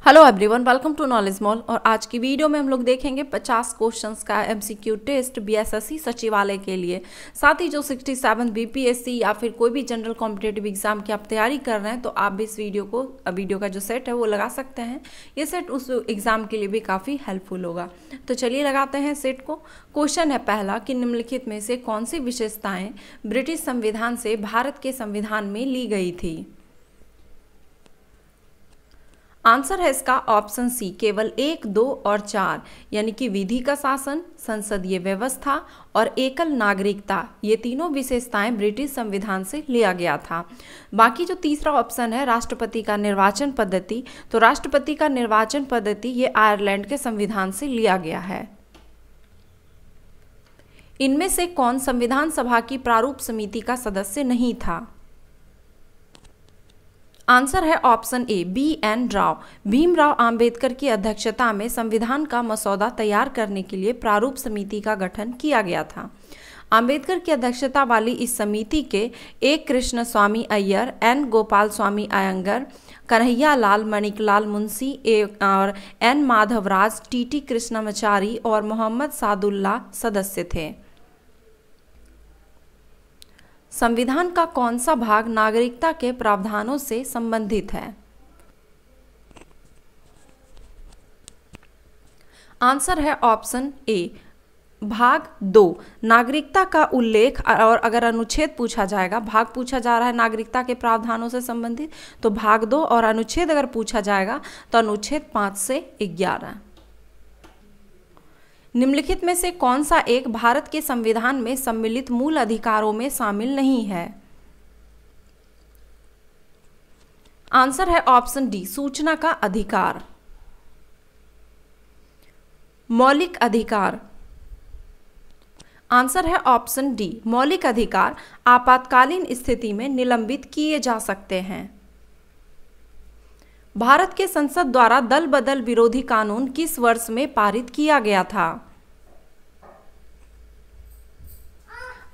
Hello everyone, welcome to knowledge mall. और आज की वीडियो में हम लोग देखेंगे 50 क्वेश्चंस का एमसीक्यू टेस्ट बीएसएससी सचिवालय के लिए। साथ ही जो 67 बीपीएससी या फिर कोई भी जनरल कॉम्पिटेटिव एग्जाम की आप तैयारी कर रहे हैं तो आप भी इस वीडियो का जो सेट है वो लगा सकते हैं। ये सेट उस एग्जाम के लिए भी काफ़ी हेल्पफुल होगा। तो चलिए लगाते हैं सेट को। क्वेश्चन है पहला कि निम्नलिखित में से कौन सी विशेषताएं ब्रिटिश संविधान से भारत के संविधान में ली गई थी। आंसर है इसका ऑप्शन सी, केवल 1, 2 और 4, यानी कि विधि का शासन, संसदीय व्यवस्था और एकल नागरिकता। ये तीनों विशेषताएं ब्रिटिश संविधान से लिया गया था। बाकी जो तीसरा ऑप्शन है राष्ट्रपति का निर्वाचन पद्धति, तो राष्ट्रपति का निर्वाचन पद्धति ये आयरलैंड के संविधान से लिया गया है। इनमें से कौन संविधान सभा की प्रारूप समिति का सदस्य नहीं था। आंसर है option A, BN Rao. Bhimrao Ambedkar की अध्यक्षता में संविधान का मसौदा तैयार करने के लिए प्रारूप समिति का गठन किया गया था। अंबेडकर की अध्यक्षता वाली इस समिति के ए कृष्ण स्वामी अय्यर, N गोपाल स्वामी अयंगर, कन्हैया लाल मणिकलाल मुंशी और N माधवराज, TT कृष्णमाचारी और मोहम्मद सादुल्ला सदस्य थे। संविधान का कौन सा भाग नागरिकता के प्रावधानों से संबंधित है। आंसर है ऑप्शन ए, भाग 2। नागरिकता का उल्लेख, और अगर अनुच्छेद पूछा जाएगा, भाग पूछा जा रहा है नागरिकता के प्रावधानों से संबंधित, तो भाग 2, और अनुच्छेद अगर पूछा जाएगा तो अनुच्छेद 5 से 11। निम्नलिखित में से कौन सा एक भारत के संविधान में सम्मिलित मूल अधिकारों में शामिल नहीं है। आंसर है ऑप्शन डी, सूचना का अधिकार। मौलिक अधिकार। आंसर है ऑप्शन डी, मौलिक अधिकार आपातकालीन स्थिति में निलंबित किए जा सकते हैं। भारत के संसद द्वारा दल बदल विरोधी कानून किस वर्ष में पारित किया गया था।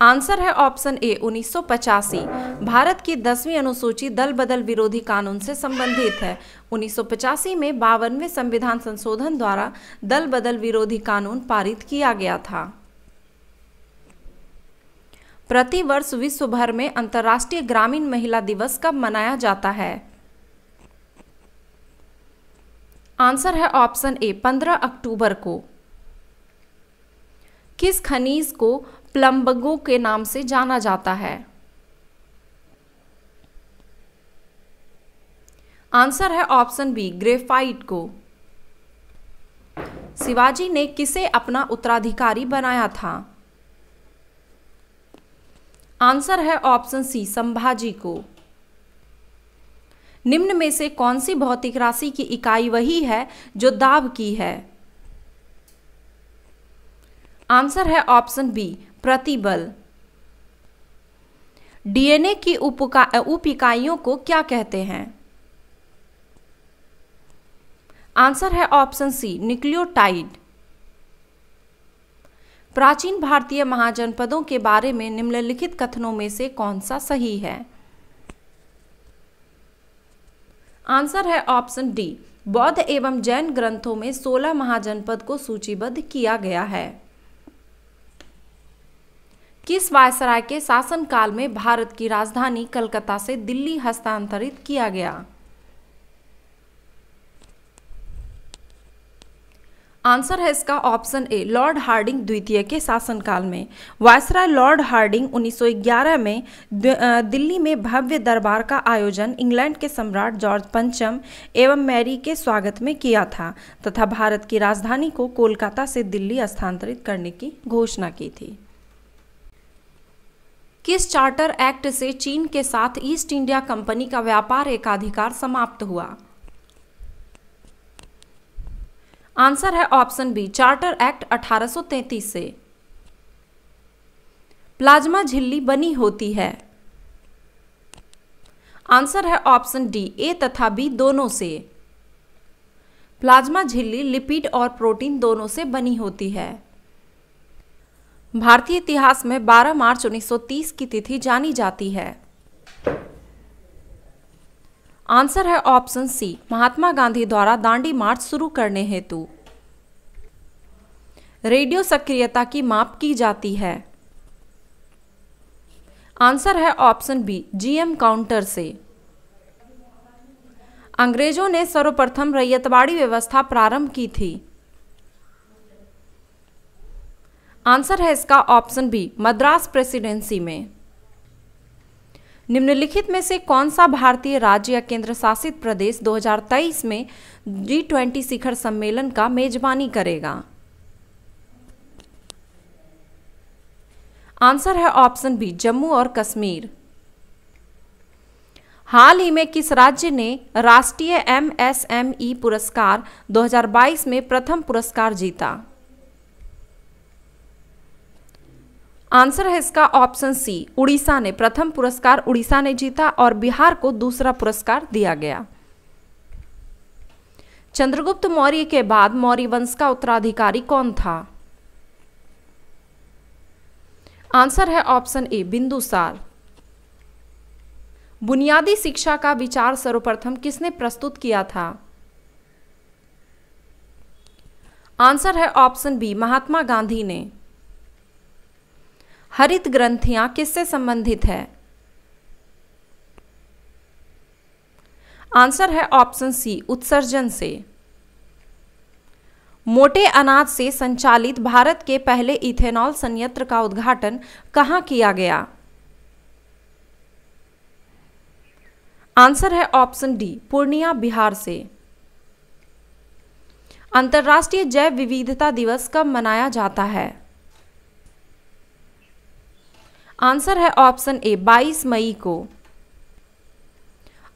आंसर है ऑप्शन ए, 1985। भारत की 10वीं अनुसूची दल बदल विरोधी कानून से संबंधित है। 1985 में 52वें संविधान संशोधन द्वारा दल बदल विरोधी कानून पारित किया गया था। प्रतिवर्ष विश्व भर में अंतर्राष्ट्रीय ग्रामीण महिला दिवस कब मनाया जाता है। आंसर है ऑप्शन ए, 15 अक्टूबर को। किस खनिज को प्लम्बगो के नाम से जाना जाता है। आंसर है ऑप्शन बी, ग्रेफाइट को। शिवाजी ने किसे अपना उत्तराधिकारी बनाया था। आंसर है ऑप्शन सी, संभाजी को। निम्न में से कौन सी भौतिक राशि की इकाई वही है जो दाब की है। आंसर है ऑप्शन बी, प्रतिबल। डीएनए की उप इकाइयों को क्या कहते हैं। आंसर है ऑप्शन सी, न्यूक्लियोटाइड। प्राचीन भारतीय महाजनपदों के बारे में निम्नलिखित कथनों में से कौन सा सही है। आंसर है ऑप्शन डी, बौद्ध एवं जैन ग्रंथों में 16 महाजनपद को सूचीबद्ध किया गया है। किस वायसराय के शासनकाल में भारत की राजधानी कलकत्ता से दिल्ली हस्तांतरित किया गया। आंसर है इसका ऑप्शन ए, लॉर्ड हार्डिंग द्वितीय के शासनकाल में। वायसराय लॉर्ड हार्डिंग 1911 में दिल्ली में भव्य दरबार का आयोजन इंग्लैंड के सम्राट जॉर्ज पंचम एवं मैरी के स्वागत में किया था तथा भारत की राजधानी को कोलकाता से दिल्ली स्थानांतरित करने की घोषणा की थी। किस चार्टर एक्ट से चीन के साथ ईस्ट इंडिया कंपनी का व्यापार एकाधिकार समाप्त हुआ। आंसर है ऑप्शन बी, चार्टर एक्ट 1833 से। प्लाज्मा झिल्ली बनी होती है। आंसर है ऑप्शन डी, ए तथा बी दोनों से। प्लाज्मा झिल्ली लिपिड और प्रोटीन दोनों से बनी होती है। भारतीय इतिहास में 12 मार्च 1930 की तिथि जानी जाती है। आंसर है ऑप्शन सी, महात्मा गांधी द्वारा दांडी मार्च शुरू करने हेतु। रेडियो सक्रियता की माप की जाती है। आंसर है ऑप्शन बी, जीएम काउंटर से। अंग्रेजों ने सर्वप्रथम रैयतवाड़ी व्यवस्था प्रारंभ की थी। आंसर है इसका ऑप्शन बी, मद्रास प्रेसिडेंसी में। निम्नलिखित में से कौन सा भारतीय राज्य या केंद्र शासित प्रदेश 2023 में G20 शिखर सम्मेलन का मेजबानी करेगा? आंसर है ऑप्शन बी, जम्मू और कश्मीर। हाल ही में किस राज्य ने राष्ट्रीय MSME पुरस्कार 2022 में प्रथम पुरस्कार जीता? आंसर है इसका ऑप्शन सी, उड़ीसा ने। प्रथम पुरस्कार उड़ीसा ने जीता और बिहार को दूसरा पुरस्कार दिया गया। चंद्रगुप्त मौर्य के बाद मौर्य वंश का उत्तराधिकारी कौन था? आंसर है ऑप्शन ए, बिंदुसार। बुनियादी शिक्षा का विचार सर्वप्रथम किसने प्रस्तुत किया था? आंसर है ऑप्शन बी, महात्मा गांधी ने। हरित ग्रंथियां किससे संबंधित है? आंसर है ऑप्शन सी, उत्सर्जन से। मोटे अनाज से संचालित भारत के पहले इथेनॉल संयंत्र का उद्घाटन कहां किया गया? आंसर है ऑप्शन डी, पूर्णिया, बिहार से। अंतर्राष्ट्रीय जैव विविधता दिवस कब मनाया जाता है? आंसर है ऑप्शन ए, 22 मई को।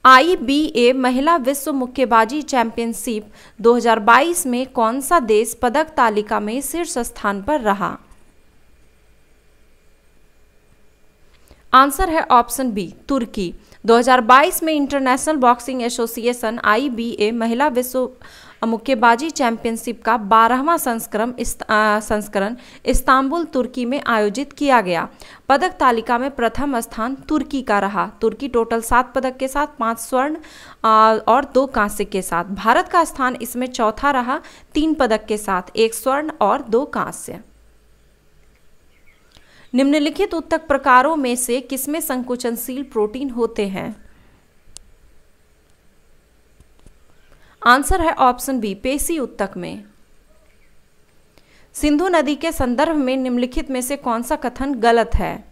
IBA महिला विश्व मुक्केबाजी चैंपियनशिप 2022 में कौन सा देश पदक तालिका में शीर्ष स्थान पर रहा? आंसर है ऑप्शन बी, तुर्की। 2022 में इंटरनेशनल बॉक्सिंग एसोसिएशन IBA महिला विश्व मुक्केबाजी चैंपियनशिप का 12वां संस्करण इस्तांबुल, तुर्की में आयोजित किया गया। पदक तालिका में प्रथम स्थान तुर्की का रहा। तुर्की टोटल 7 पदक के साथ 5 स्वर्ण और 2 कांस्य के साथ। भारत का स्थान इसमें चौथा रहा, 3 पदक के साथ, 1 स्वर्ण और 2 कांस्य। निम्नलिखित ऊतक प्रकारों में से किसमें संकुचनशील प्रोटीन होते हैं? आंसर है ऑप्शन बी, पेशी ऊतक में। सिंधु नदी के संदर्भ में निम्नलिखित में से कौन सा कथन गलत है?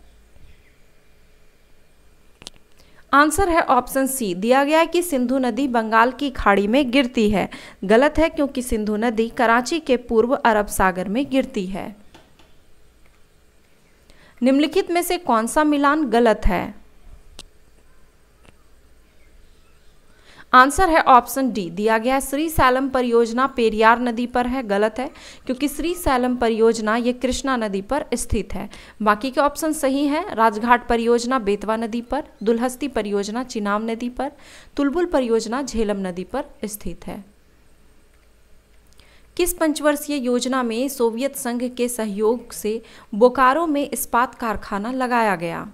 आंसर है ऑप्शन सी, दिया गया है कि सिंधु नदी बंगाल की खाड़ी में गिरती है। गलत है, क्योंकि सिंधु नदी कराची के पूर्व अरब सागर में गिरती है। निम्नलिखित में से कौन सा मिलान गलत है? आंसर है ऑप्शन डी, दिया गया है श्री सैलम परियोजना पेरियार नदी पर है। गलत है, क्योंकि श्री सैलम परियोजना ये कृष्णा नदी पर स्थित है। बाकी के ऑप्शन सही हैं। राजघाट परियोजना बेतवा नदी पर, दुलहस्ती परियोजना चिनाब नदी पर, तुलबुल परियोजना झेलम नदी पर स्थित है। किस पंचवर्षीय योजना में सोवियत संघ के सहयोग से बोकारो में इस्पात कारखाना लगाया गया?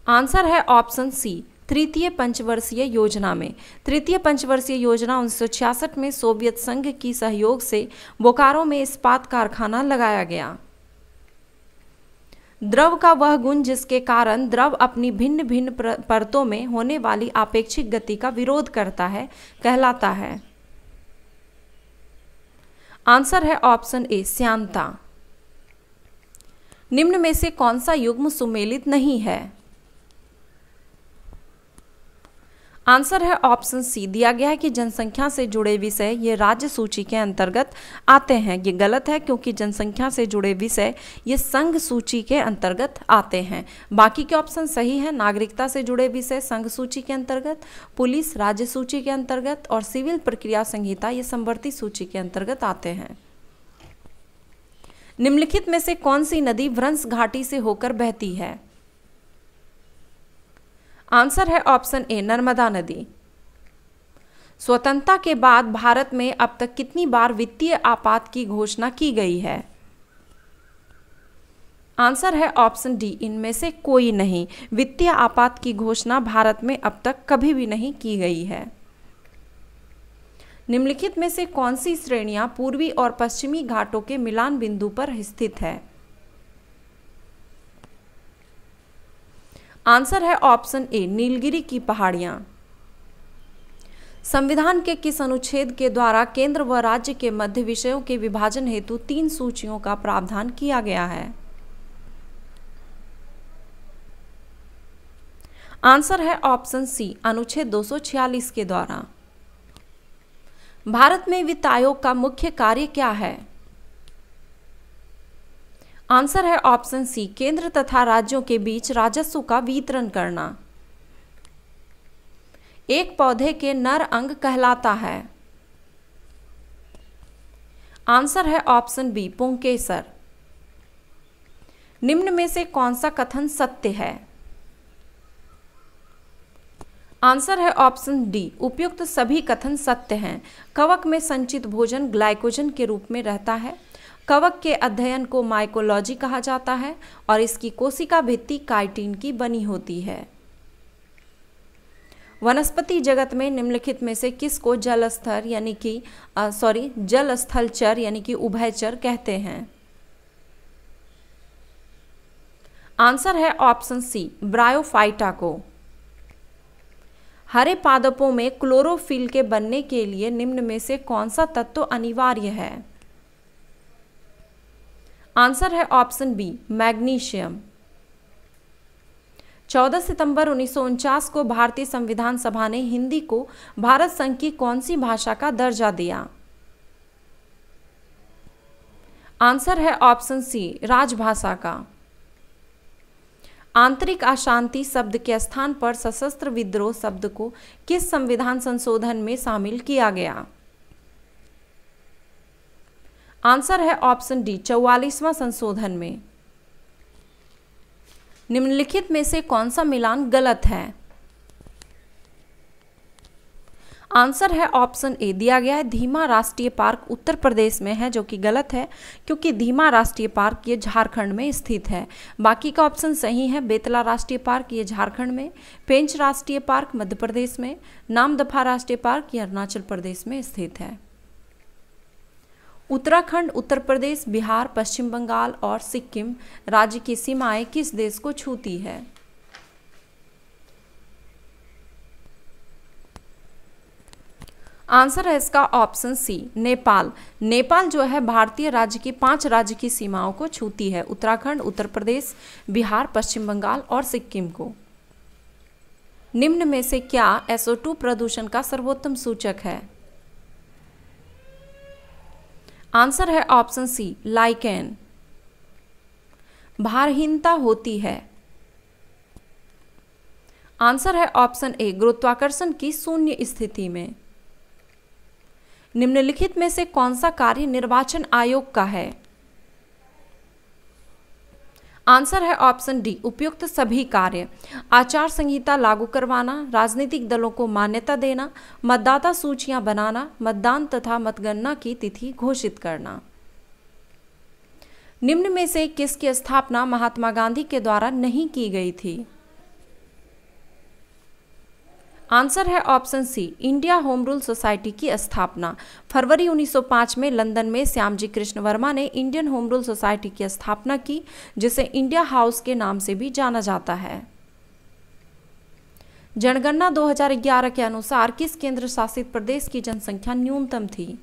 आंसर है ऑप्शन सी, तृतीय पंचवर्षीय योजना में। तृतीय पंचवर्षीय योजना 1966 में सोवियत संघ की सहयोग से बोकारो में इस्पात कारखाना लगाया गया। द्रव का वह गुण जिसके कारण द्रव अपनी भिन्न भिन्न परतों में होने वाली आपेक्षिक गति का विरोध करता है कहलाता है? आंसर है ऑप्शन ए, श्यानता। निम्न में से कौन सा युग्म सुमेलित नहीं है? आंसर है ऑप्शन सी, दिया गया है कि जनसंख्या से जुड़े विषय ये राज्य सूची के अंतर्गत आते हैं। ये गलत है, क्योंकि जनसंख्या से जुड़े विषय ये संघ सूची के अंतर्गत आते हैं। बाकी के ऑप्शन सही है। नागरिकता से जुड़े विषय संघ सूची के अंतर्गत, पुलिस राज्य सूची के अंतर्गत और सिविल प्रक्रिया संहिता ये समवर्ती सूची के अंतर्गत आते हैं। निम्नलिखित में से कौन सी नदी व्रंश घाटी से होकर बहती है? आंसर है ऑप्शन ए, नर्मदा नदी। स्वतंत्रता के बाद भारत में अब तक कितनी बार वित्तीय आपात की घोषणा की गई है? आंसर है ऑप्शन डी, इनमें से कोई नहीं। वित्तीय आपात की घोषणा भारत में अब तक कभी भी नहीं की गई है। निम्नलिखित में से कौन सी श्रेणियां पूर्वी और पश्चिमी घाटों के मिलान बिंदु पर स्थित है? आंसर है ऑप्शन ए, नीलगिरी की पहाड़ियां। संविधान के किस अनुच्छेद के द्वारा केंद्र व राज्य के मध्य विषयों के विभाजन हेतु 3 सूचियों का प्रावधान किया गया है? आंसर है ऑप्शन सी, अनुच्छेद 246 के द्वारा। भारत में वित्त आयोग का मुख्य कार्य क्या है? आंसर है ऑप्शन सी, केंद्र तथा राज्यों के बीच राजस्व का वितरण करना। एक पौधे के नर अंग कहलाता है? आंसर है ऑप्शन बी, पुंकेसर। निम्न में से कौन सा कथन सत्य है? आंसर है ऑप्शन डी, उपयुक्त सभी कथन सत्य हैं। कवक में संचित भोजन ग्लाइकोजन के रूप में रहता है। कवक के अध्ययन को माइकोलॉजी कहा जाता है और इसकी कोशिका भित्ति काइटिन की बनी होती है। वनस्पति जगत में निम्नलिखित में से किसको जल स्थल चर यानी कि उभयचर कहते हैं? आंसर है ऑप्शन सी, ब्रायोफाइटा को। हरे पादपों में क्लोरोफिल के बनने के लिए निम्न में से कौन सा तत्व अनिवार्य है? आंसर है ऑप्शन बी, मैग्नीशियम। 14 सितंबर 1949 को भारतीय संविधान सभा ने हिंदी को भारत संघ की कौन सी भाषा का दर्जा दिया? आंसर है ऑप्शन सी, राजभाषा का। आंतरिक अशांति शब्द के स्थान पर सशस्त्र विद्रोह शब्द को किस संविधान संशोधन में शामिल किया गया? आंसर है ऑप्शन डी, 44वां संशोधन में। निम्नलिखित में से कौन सा मिलान गलत है? आंसर है ऑप्शन ए, दिया गया है धीमा राष्ट्रीय पार्क उत्तर प्रदेश में है, जो कि गलत है क्योंकि धीमा राष्ट्रीय पार्क ये झारखंड में स्थित है। बाकी का ऑप्शन सही है। बेतला राष्ट्रीय पार्क ये झारखंड में, पेंच राष्ट्रीय पार्क मध्य प्रदेश में, नामदफा राष्ट्रीय पार्क ये अरुणाचल प्रदेश में स्थित है। उत्तराखंड, उत्तर प्रदेश, बिहार, पश्चिम बंगाल और सिक्किम राज्य की सीमाएं किस देश को छूती है? आंसर है इसका ऑप्शन सी, नेपाल। नेपाल जो है भारतीय राज्य की 5 राज्य की सीमाओं को छूती है, उत्तराखंड, उत्तर प्रदेश, बिहार, पश्चिम बंगाल और सिक्किम को। निम्न में से क्या SO2 प्रदूषण का सर्वोत्तम सूचक है? आंसर है ऑप्शन सी, लाइकेन। भारहीनता होती है? आंसर है ऑप्शन ए, गुरुत्वाकर्षण की शून्य स्थिति में। निम्नलिखित में से कौन सा कार्य निर्वाचन आयोग का है? आंसर है ऑप्शन डी, उपयुक्त सभी कार्य। आचार संहिता लागू करवाना, राजनीतिक दलों को मान्यता देना, मतदाता सूचियां बनाना, मतदान तथा मतगणना की तिथि घोषित करना। निम्न में से किसकी स्थापना महात्मा गांधी के द्वारा नहीं की गई थी? आंसर है option C, India home rule society की स्थापना। फरवरी 1905 में लंदन में श्यामजी कृष्ण वर्मा ने इंडियन होम रूल सोसाइटी की स्थापना की, जिसे इंडिया हाउस के नाम से भी जाना जाता है। जनगणना 2011 के अनुसार किस केंद्र शासित प्रदेश की जनसंख्या न्यूनतम थी?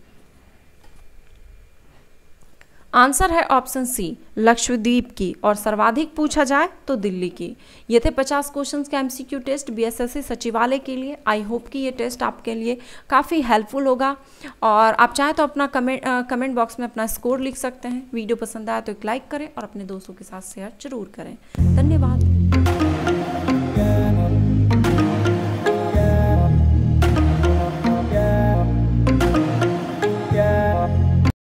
आंसर है ऑप्शन सी, लक्षद्वीप की, और सर्वाधिक पूछा जाए तो दिल्ली की। ये थे 50 क्वेश्चंस का MCQ टेस्ट BSSC सचिवालय के लिए। आई होप कि ये टेस्ट आपके लिए काफ़ी हेल्पफुल होगा, और आप चाहें तो अपना कमेंट बॉक्स में अपना स्कोर लिख सकते हैं। वीडियो पसंद आया तो एक लाइक करें और अपने दोस्तों के साथ शेयर जरूर करें। धन्यवाद।